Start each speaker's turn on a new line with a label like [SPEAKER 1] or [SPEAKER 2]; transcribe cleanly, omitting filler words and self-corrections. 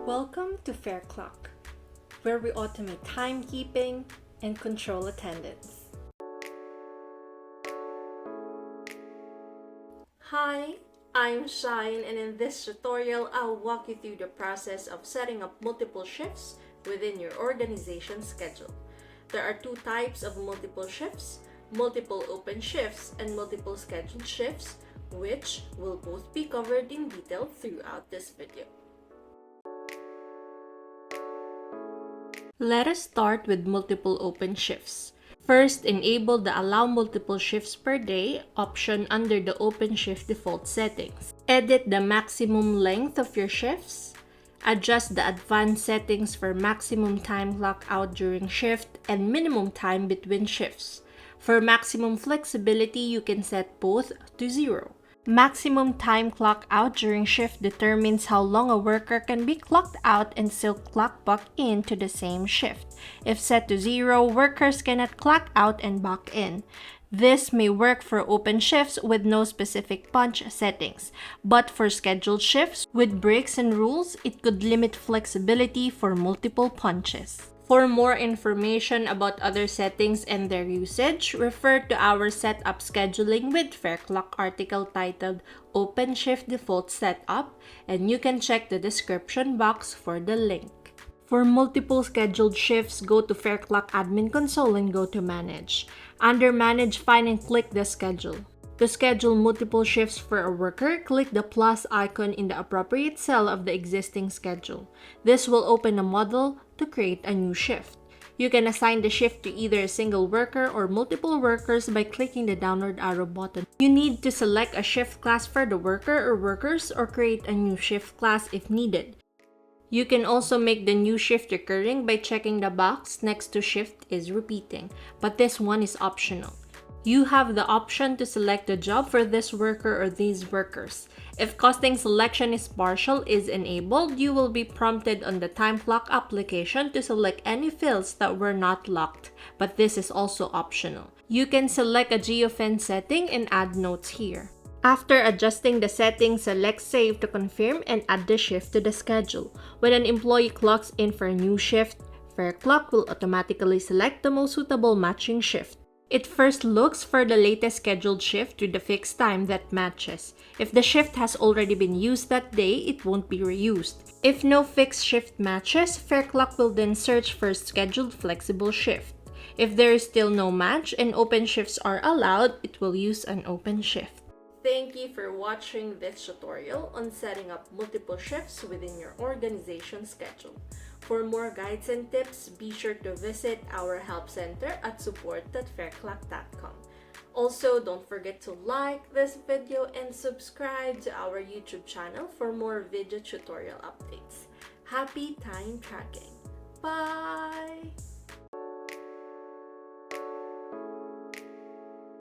[SPEAKER 1] Welcome to Fareclock, where we automate timekeeping and control attendance. Hi, I'm Shine, and in this tutorial, I'll walk you through the process of setting up multiple shifts within your organization schedule. There are two types of multiple shifts: multiple open shifts and multiple scheduled shifts, which will both be covered in detail throughout this video. Let us start with multiple open shifts. First, enable the Allow Multiple Shifts Per Day option under the Open Shift default settings. Edit the maximum length of your shifts. Adjust the advanced settings for maximum time clock out during shift and minimum time between shifts. For maximum flexibility, you can set both to 0. Maximum time clock out during shift determines how long a worker can be clocked out and still clock back into the same shift. If set to 0, workers cannot clock out and back in. This may work for open shifts with no specific punch settings, but for scheduled shifts with breaks and rules, it could limit flexibility for multiple punches. For more information about other settings and their usage, refer to our Setup Scheduling with Fareclock article titled Open Shift Default Setup, and you can check the description box for the link. For multiple scheduled shifts, go to Fareclock Admin Console and go to Manage. Under Manage, find and click the Schedule. To schedule multiple shifts for a worker, click the plus icon in the appropriate cell of the existing schedule. This will open a model to create a new shift. You can assign the shift to either a single worker or multiple workers by clicking the downward arrow button. You need to select a shift class for the worker or workers or create a new shift class if needed. You can also make the new shift recurring by checking the box next to shift is repeating, but this one is optional. You have the option to select the job for this worker or these workers. If costing selection is partial is enabled, you will be prompted on the time clock application to select any fields that were not locked, but this is also optional. You can select a geofence setting and add notes here. After adjusting the settings, select Save to confirm and add the shift to the schedule. When an employee clocks in for a new shift, Fareclock will automatically select the most suitable matching shift. It first looks for the latest scheduled shift with the fixed time that matches. If the shift has already been used that day, it won't be reused. If no fixed shift matches, Fareclock will then search for a scheduled flexible shift. If there is still no match and open shifts are allowed, it will use an open shift. Thank you for watching this tutorial on setting up multiple shifts within your organization schedule. For more guides and tips, be sure to visit our help center at support.fareclock.com. Also, don't forget to like this video and subscribe to our YouTube channel for more video tutorial updates. Happy time tracking! Bye!